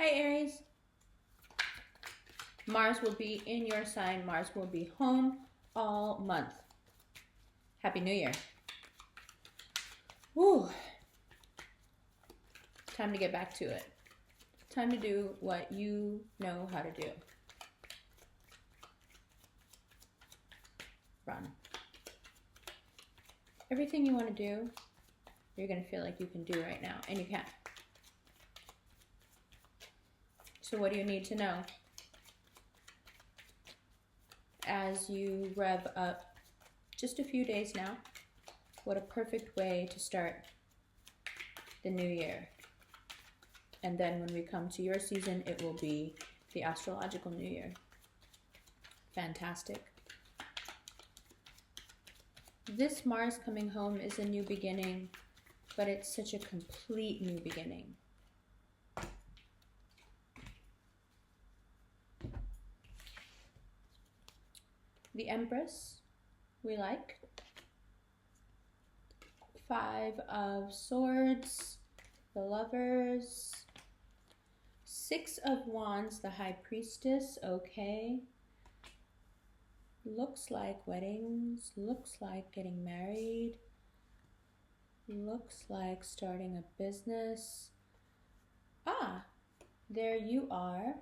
Hi Aries, Mars will be in your sign. Mars will be home all month. Happy New Year. Woo. Time to get back to it. Time to do what you know how to do. Run. Everything you want to do, you're going to feel like you can do right now, and you can. So what do you need to know? As you rev up just a few days now, what a perfect way to start the new year. And then when we come to your season, it will be the astrological new year. Fantastic. This Mars coming home is a new beginning, but it's such a complete new beginning. The Empress, we like. 5 of Swords, the Lovers. 6 of Wands, the High Priestess, okay. Looks like weddings, looks like getting married, looks like starting a business. Ah, there you are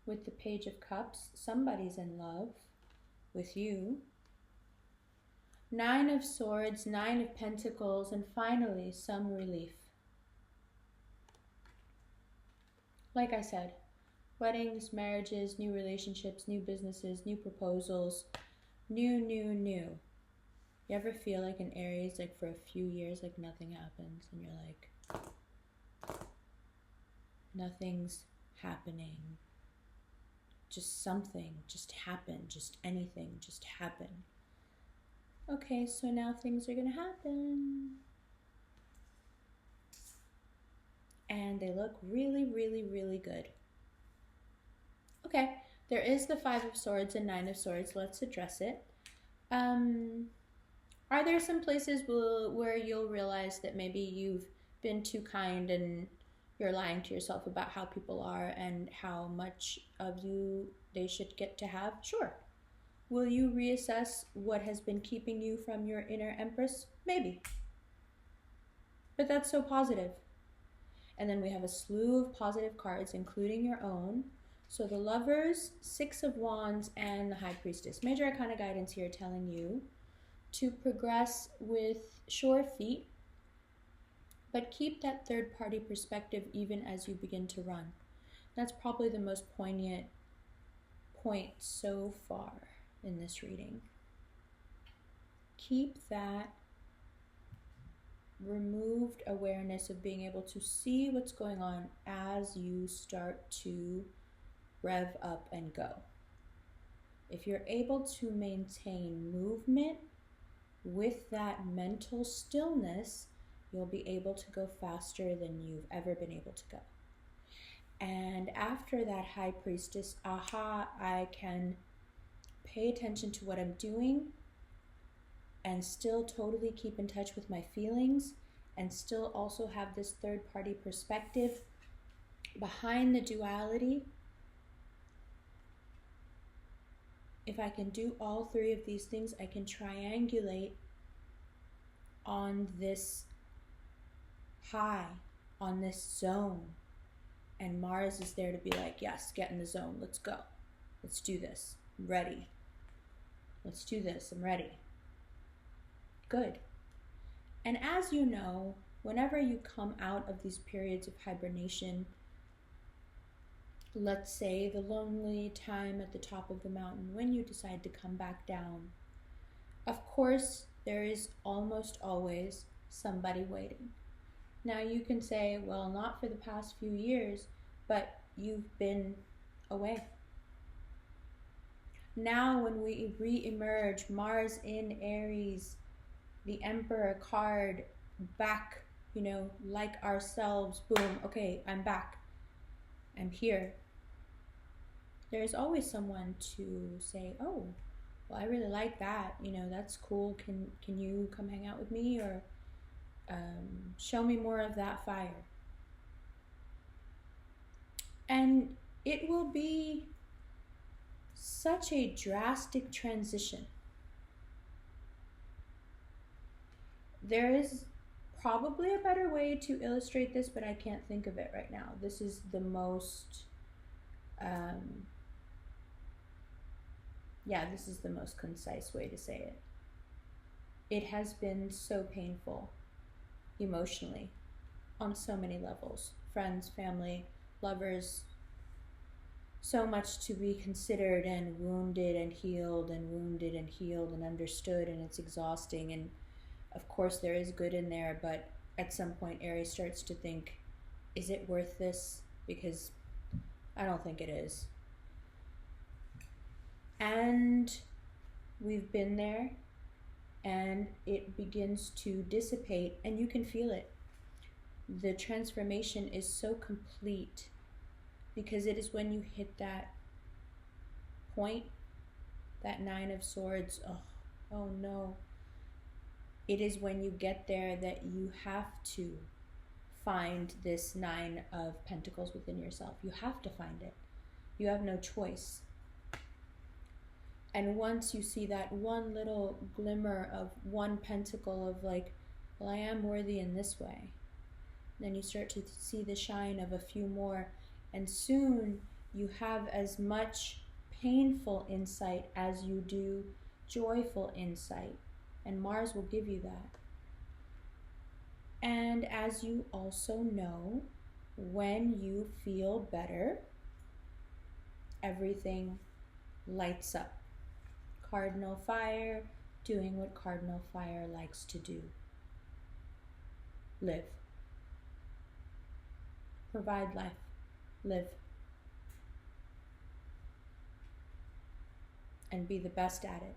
with the Page of Cups. Somebody's in love with you. 9 of Swords, 9 of Pentacles, and finally some relief. Like I said, weddings, marriages, new relationships, new businesses, new proposals, new. You ever feel like an Aries, like for a few years, like nothing happens, and you're like, nothing's happening. Just something, just happen, just anything, just happen. Okay, so now things are gonna happen. And they look really, really, really good. Okay, there is the 5 of Swords and 9 of Swords. Let's address it. Are there some places where you'll realize that maybe you've been too kind and you're lying to yourself about how people are and how much of you they should get to have? Sure. Will you reassess what has been keeping you from your inner Empress? Maybe. But that's so positive. And then we have a slew of positive cards, including your own. So the Lovers, 6 of Wands, and the High Priestess. Major Arcana guidance here telling you to progress with sure feet, but keep that third-party perspective even as you begin to run. That's probably the most poignant point so far in this reading. Keep that removed awareness of being able to see what's going on as you start to rev up and go. If you're able to maintain movement with that mental stillness, you'll be able to go faster than you've ever been able to go. And after that High Priestess, aha, I can pay attention to what I'm doing and still totally keep in touch with my feelings and still also have this third-party perspective behind the duality. If I can do all 3 of these things, I can triangulate on this high, on this zone. And Mars is there to be like, yes, get in the zone. Let's go. Let's do this. I'm ready. Let's do this. I'm ready. Good. And as you know, whenever you come out of these periods of hibernation, let's say the lonely time at the top of the mountain, when you decide to come back down, of course, there is almost always somebody waiting. Now you can say, well, not for the past few years, but you've been away. Now when we re-emerge, Mars in Aries, the Emperor card, back, like ourselves, boom, okay, I'm back. I'm here. There's always someone to say, oh, well, I really like that. That's cool. Can you come hang out with me? Or show me more of that fire. And it will be such a drastic transition. There is probably a better way to illustrate this, but I can't think of it right now. This is the most, this is the most concise way to say it. It has been so painful emotionally on so many levels. Friends, family, lovers, so much to be considered and wounded and healed and wounded and healed and understood, and it's exhausting. And of course there is good in there, but at some point Aries starts to think, is it worth this? Because I don't think it is. And we've been there, and it begins to dissipate, and you can feel it. The transformation is so complete, because it is when you hit that point, that 9 of Swords, oh no. It is when you get there that you have to find this 9 of Pentacles within yourself. You have to find it. You have no choice. And once you see that one little glimmer of one pentacle of like, well, I am worthy in this way, then you start to see the shine of a few more, and soon you have as much painful insight as you do joyful insight, and Mars will give you that. And as you also know, when you feel better, everything lights up. Cardinal fire, doing what cardinal fire likes to do. Live. Provide life. Live. And be the best at it.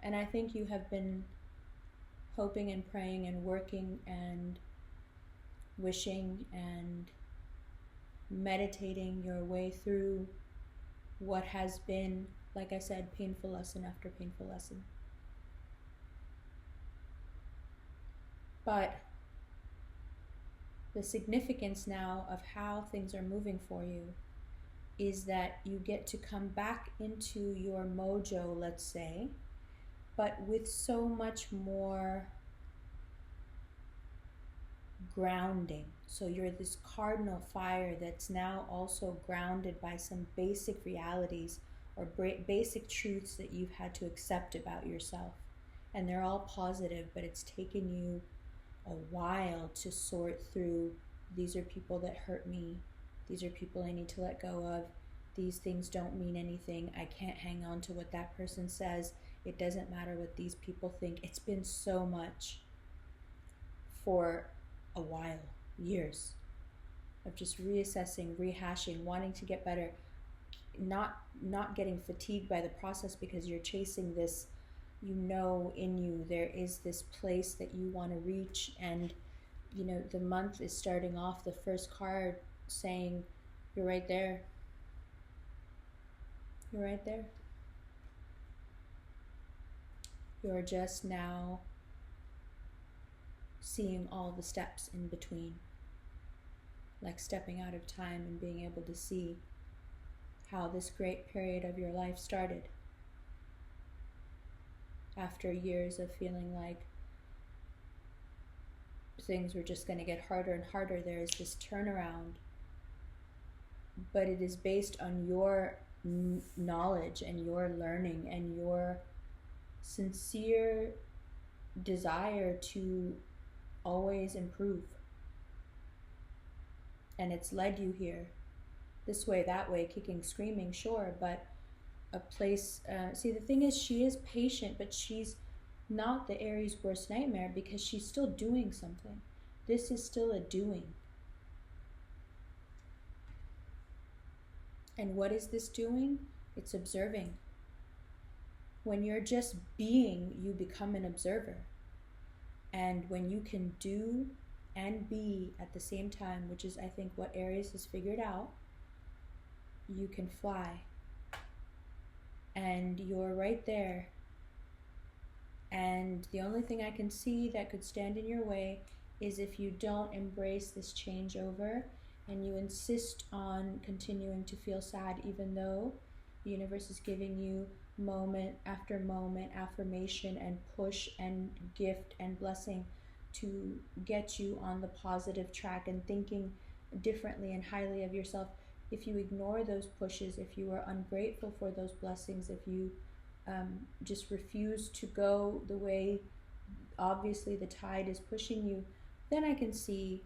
And I think you have been hoping and praying and working and wishing and meditating your way through what has been, like I said, painful lesson after painful lesson. But the significance now of how things are moving for you is that you get to come back into your mojo, let's say, but with so much more grounding. So you're this cardinal fire that's now also grounded by some basic realities or basic truths that you've had to accept about yourself. And they're all positive, but it's taken you a while to sort through, these are people that hurt me, these are people I need to let go of, these things don't mean anything, I can't hang on to what that person says, it doesn't matter what these people think. It's been so much for a while, years, of just reassessing, rehashing, wanting to get better, not getting fatigued by the process because you're chasing this, you know, in you there is this place that you want to reach. And you know, the month is starting off, the first card saying, you're right there, you're right there, you're just now seeing all the steps in between, like stepping out of time and being able to see how this great period of your life started. After years of feeling like things were just going to get harder and harder, there is this turnaround, but it is based on your knowledge and your learning and your sincere desire to always improve. And it's led you here, this way, that way, kicking, screaming, sure, but a place, see, the thing is, she is patient, but she's not the Aries' worst nightmare because she's still doing something. This is still a doing. And what is this doing? It's observing. When you're just being, you become an observer. And when you can do and be at the same time, which is, I think, what Aries has figured out, you can fly. And you're right there. And the only thing I can see that could stand in your way is if you don't embrace this changeover and you insist on continuing to feel sad, even though the universe is giving you moment after moment affirmation and push and gift and blessing to get you on the positive track and thinking differently and highly of yourself. If you ignore those pushes, if you are ungrateful for those blessings, if you just refuse to go the way obviously the tide is pushing you, then I can see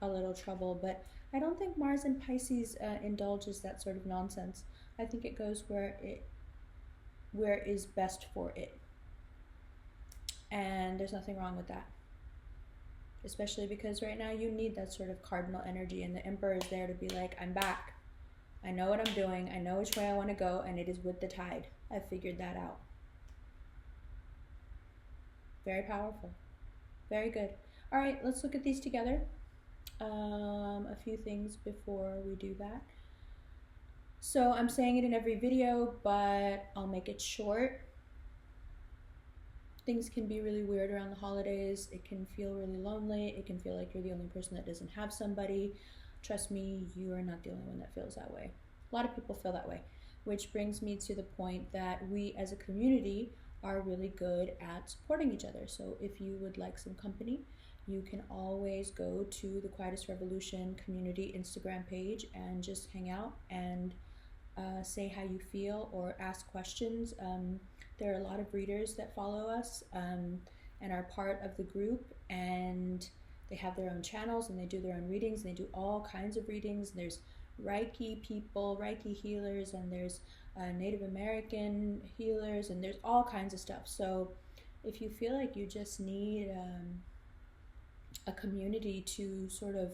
a little trouble. But I don't think Mars in Pisces indulges that sort of nonsense. I think it goes where is best for it, and there's nothing wrong with that. Especially because right now you need that sort of cardinal energy, and the Emperor is there to be like, I'm back. I know what I'm doing. I know which way I want to go, and it is with the tide. I figured that out. Very powerful. Very good. All right, let's look at these together. A few things before we do that. So I'm saying it in every video, but I'll make it short. Things can be really weird around the holidays. It can feel really lonely. It can feel like you're the only person that doesn't have somebody. Trust me, you are not the only one that feels that way. A lot of people feel that way, which brings me to the point that we as a community are really good at supporting each other. So if you would like some company, you can always go to the Quietest Revolution community Instagram page and just hang out and say how you feel or ask questions. There are a lot of readers that follow us and are part of the group, and they have their own channels and they do their own readings, and they do all kinds of readings. There's Reiki people, Reiki healers, and there's Native American healers, and there's all kinds of stuff. So if you feel like you just need a community to sort of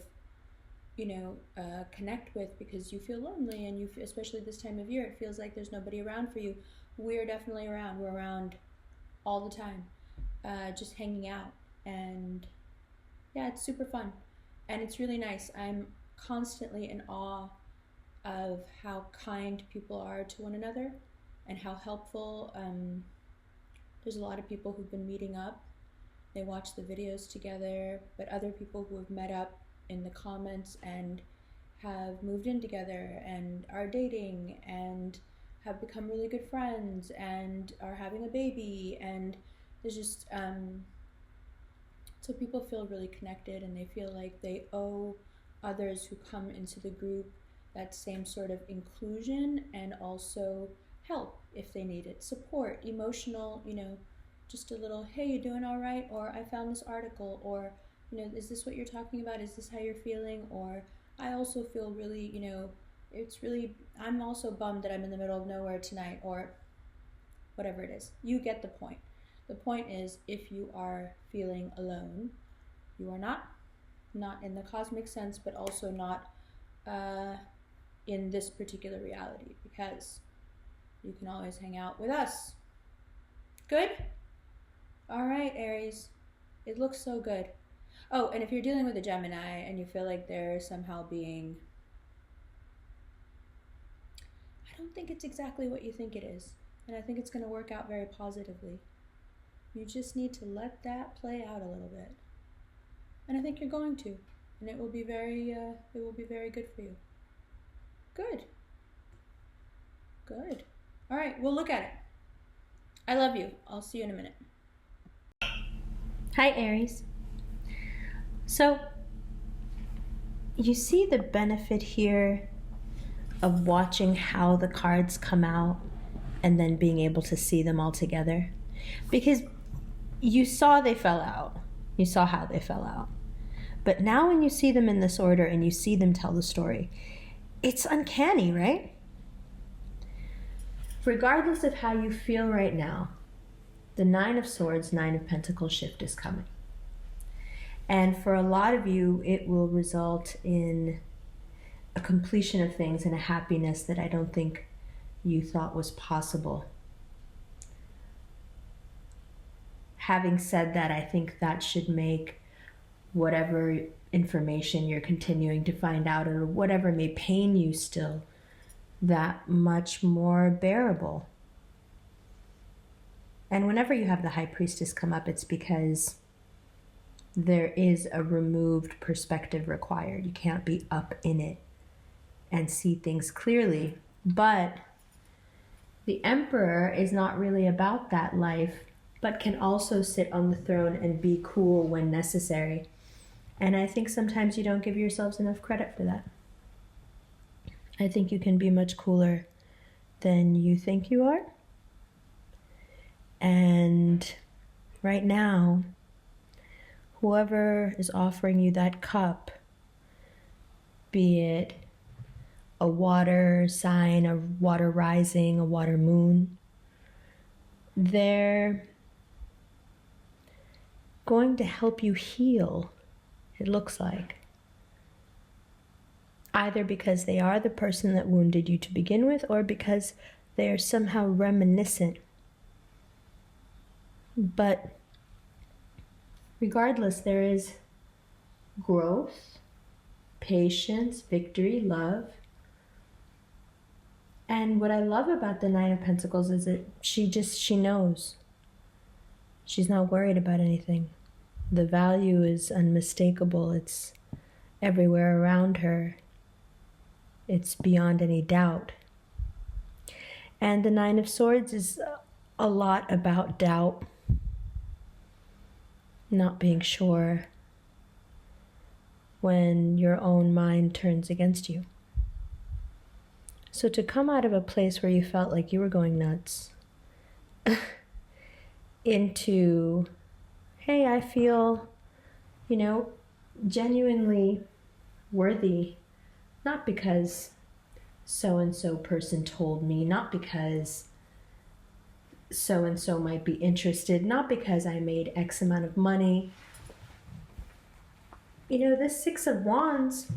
connect with because you feel lonely, and especially this time of year, it feels like there's nobody around for you. We're definitely around. We're around all the time, just hanging out, and yeah, it's super fun, and it's really nice. I'm constantly in awe of how kind people are to one another and how helpful. There's a lot of people who've been meeting up. They watch the videos together, but other people who have met up in the comments and have moved in together and are dating and have become really good friends and are having a baby, and there's just so people feel really connected, and they feel like they owe others who come into the group that same sort of inclusion and also help if they need it, support, emotional, just a little, hey, you doing all right? Or I found this article, or is this what you're talking about? Is this how you're feeling? Or I also feel really, I'm also bummed that I'm in the middle of nowhere tonight, or whatever it is. You get the point. The point is, if you are feeling alone, you are not in the cosmic sense, but also not in this particular reality, because you can always hang out with us. Good? All right, Aries. It looks so good. Oh, and if you're dealing with a Gemini and you feel like they're somehow being, I don't think it's exactly what you think it is. And I think it's going to work out very positively. You just need to let that play out a little bit. And I think you're going to. And it will be very good for you. Good. Good. All right, we'll look at it. I love you. I'll see you in a minute. Hi, Aries. So, you see the benefit here of watching how the cards come out and then being able to see them all together? Because you saw they fell out. You saw how they fell out. But now when you see them in this order and you see them tell the story, it's uncanny, right? Regardless of how you feel right now, the Nine of Swords, Nine of Pentacles shift is coming. And for a lot of you, it will result in a completion of things and a happiness that I don't think you thought was possible. Having said that, I think that should make whatever information you're continuing to find out, or whatever may pain you still, that much more bearable. And whenever you have the High Priestess come up, it's because there is a removed perspective required. You can't be up in it and see things clearly. But the Emperor is not really about that life, but can also sit on the throne and be cool when necessary. And I think sometimes you don't give yourselves enough credit for that. I think you can be much cooler than you think you are. And right now, whoever is offering you that cup, be it a water sign, a water rising, a water moon, they're going to help you heal, it looks like. Either because they are the person that wounded you to begin with, or because they are somehow reminiscent. But regardless, there is growth, patience, victory, love. And what I love about the Nine of Pentacles is that she knows. She's not worried about anything. The value is unmistakable. It's everywhere around her. It's beyond any doubt. And the Nine of Swords is a lot about doubt, not being sure when your own mind turns against you. So to come out of a place where you felt like you were going nuts into, hey, I feel, genuinely worthy, not because so-and-so person told me, not because so-and-so might be interested, not because I made X amount of money. This Six of Wands,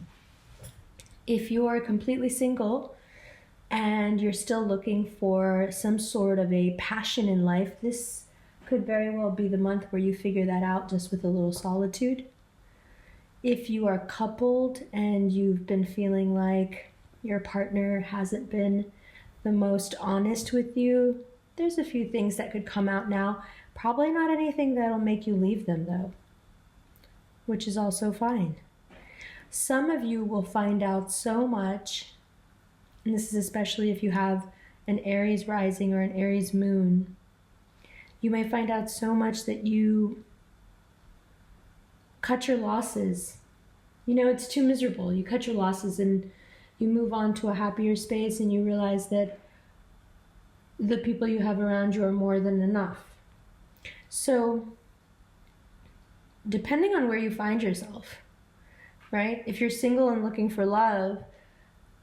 if you are completely single and you're still looking for some sort of a passion in life, this could very well be the month where you figure that out just with a little solitude. If you are coupled and you've been feeling like your partner hasn't been the most honest with you, there's a few things that could come out now. Probably not anything that'll make you leave them though, which is also fine. Some of you will find out so much, and this is especially if you have an Aries rising or an Aries moon, you may find out so much that you cut your losses. It's too miserable. You cut your losses and you move on to a happier space, and you realize that the people you have around you are more than enough. So, depending on where you find yourself, right? If you're single and looking for love,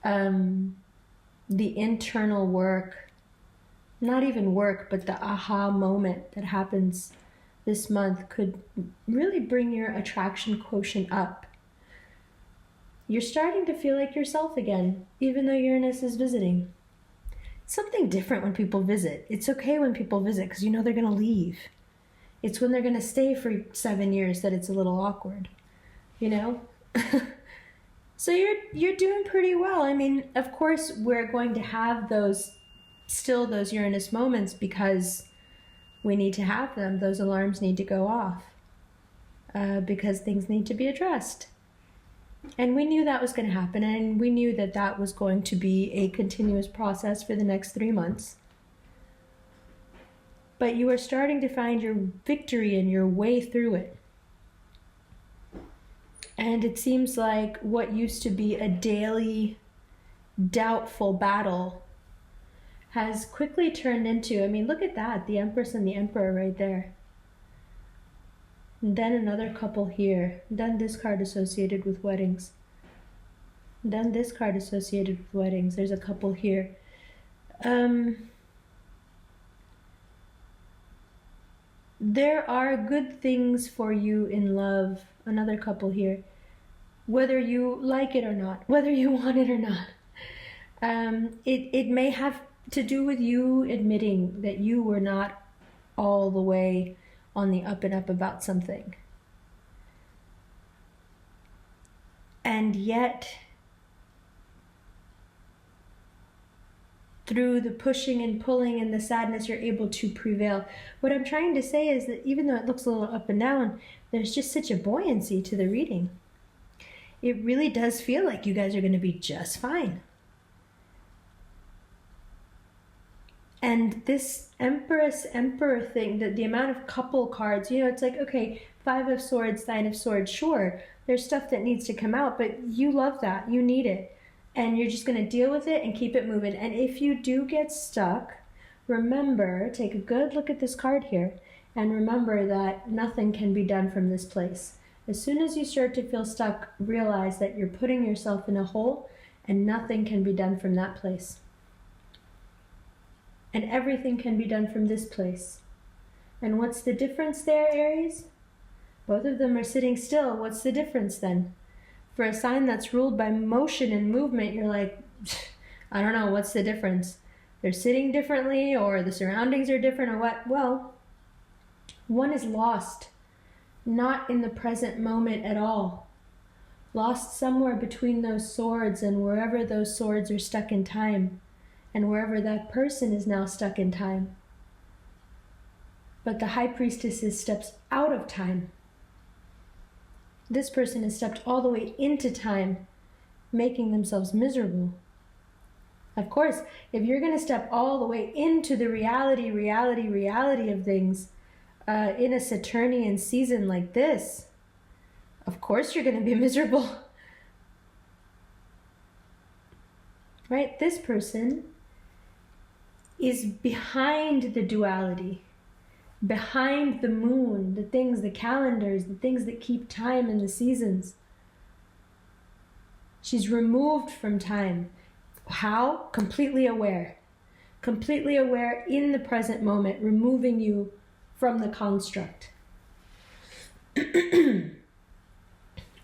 the internal work, not even work, but the aha moment that happens this month could really bring your attraction quotient up. You're starting to feel like yourself again, even though Uranus is visiting. It's something different when people visit. It's okay when people visit because they're going to leave. It's when they're going to stay for 7 years that it's a little awkward, So you're doing pretty well. I mean, of course, we're going to have those Uranus moments because we need to have them. Those alarms need to go off because things need to be addressed. And we knew that was going to happen, and we knew that that was going to be a continuous process for the next 3 months. But you are starting to find your victory and your way through it. And it seems like what used to be a daily doubtful battle has quickly turned into, look at that, the Empress and the Emperor right there. And then another couple here. Then this card associated with weddings. Then this card associated with weddings. There's a couple here. There are good things for you in love. Another couple here. Whether you like it or not, whether you want it or not. It may have to do with you admitting that you were not all the way on the up and up about something. And yet, through the pushing and pulling and the sadness, you're able to prevail. What I'm trying to say is that even though it looks a little up and down, there's just such a buoyancy to the reading. It really does feel like you guys are going to be just fine. And this Empress, Emperor thing, the amount of couple cards, you know, it's like, okay, 5 of Swords, 9 of Swords, sure, there's stuff that needs to come out, but you love that, you need it. And you're just going to deal with it and keep it moving. And if you do get stuck, remember, take a good look at this card here, and remember that nothing can be done from this place. As soon as you start to feel stuck, realize that you're putting yourself in a hole and nothing can be done from that place. And everything can be done from this place. And what's the difference there, Aries? Both of them are sitting still. What's the difference then? For a sign that's ruled by motion and movement, you're like, I don't know, what's the difference? They're sitting differently, or the surroundings are different, or what? Well, one is lost, not in the present moment at all. Lost somewhere between those swords and wherever those swords are stuck in time. And wherever that person is now stuck in time. But the High Priestess steps out of time. This person has stepped all the way into time, making themselves miserable. Of course, if you're going to step all the way into the reality of things in a Saturnian season like this, of course you're going to be miserable. Right? This person is behind the duality, behind the moon, the things, the calendars, the things that keep time in the seasons. She's removed from time. How? Completely aware. Completely aware in the present moment, removing you from the construct.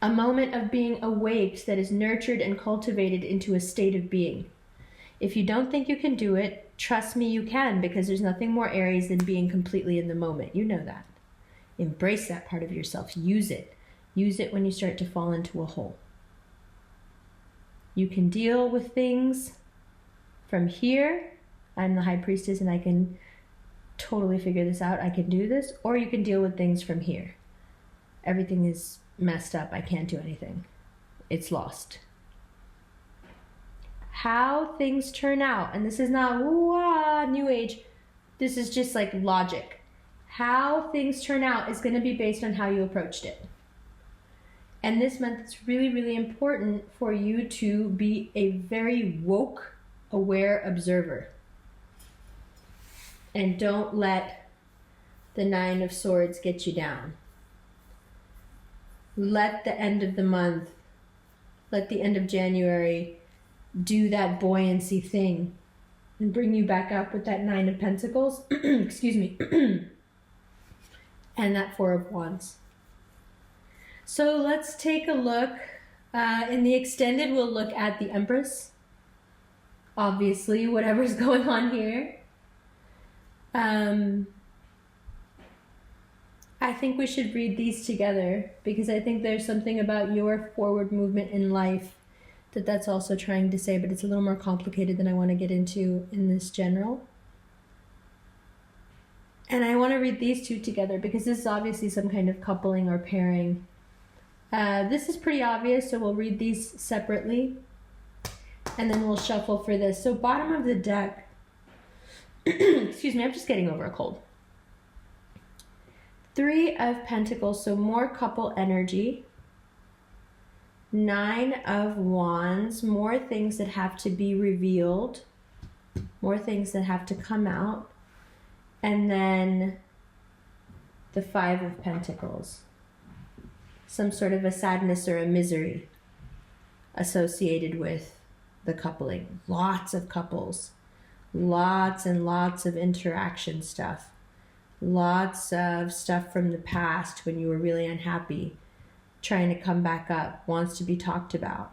A moment of being awake that is nurtured and cultivated into a state of being. If you don't think you can do it, trust me, you can, because there's nothing more Aries than being completely in the moment. You know that. Embrace that part of yourself. Use it. Use it when you start to fall into a hole. You can deal with things from here. I'm the High Priestess and I can totally figure this out. I can do this. Or you can deal with things from here. Everything is messed up. I can't do anything. It's lost. How things turn out, and this is not new age, this is just like logic. How things turn out is going to be based on how you approached it. And this month it's really, really important for you to be a very woke, aware observer. And don't let the 9 of Swords get you down. Let the end of the month, let the end of January do that buoyancy thing and bring you back up with that 9 of Pentacles, excuse me, and that 4 of Wands. So let's take a look. In the extended, we'll look at the Empress. Obviously, whatever's going on here. I think we should read these together because I think there's something about your forward movement in life that's also trying to say, but it's a little more complicated than I want to get into in this general. And I want to read these two together because this is obviously some kind of coupling or pairing. This is pretty obvious, so we'll read these separately. And then we'll shuffle for this. So bottom of the deck, excuse me, I'm just getting over a cold. 3 of Pentacles, so more couple energy. 9 of Wands, more things that have to be revealed, more things that have to come out. And then the 5 of Pentacles, some sort of a sadness or a misery associated with the coupling. Lots of couples, lots and lots of interaction stuff, lots of stuff from the past when you were really unhappy, trying to come back up, wants to be talked about.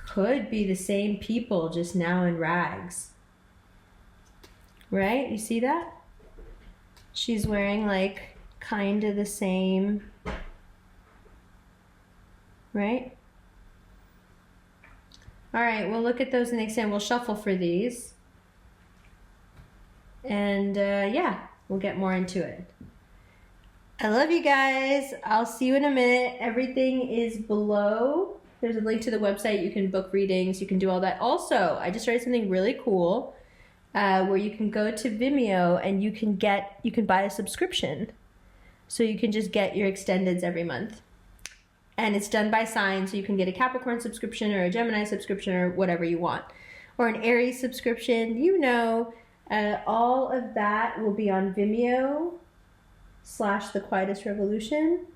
Could be the same people, just now in rags. Right? You see that? She's wearing like kind of the same, right? All right, we'll look at those in the extent. We'll shuffle for these. And yeah, we'll get more into it. I love you guys. I'll see you in a minute. Everything is below. There's a link to the website. You can book readings. You can do all that. Also, I just started something really cool where you can go to Vimeo and you can buy a subscription. So you can just get your extendeds every month. And it's done by sign, so you can get a Capricorn subscription or a Gemini subscription or whatever you want. Or an Aries subscription, all of that will be on Vimeo/The Quietest Revolution.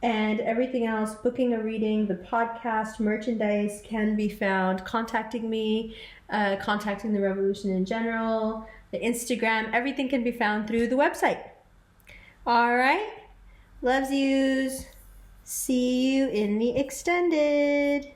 And everything else, booking a reading, the podcast, merchandise can be found, contacting me, contacting the Revolution in general, the Instagram, everything can be found through the website. All right. Loves yous. See you in the extended.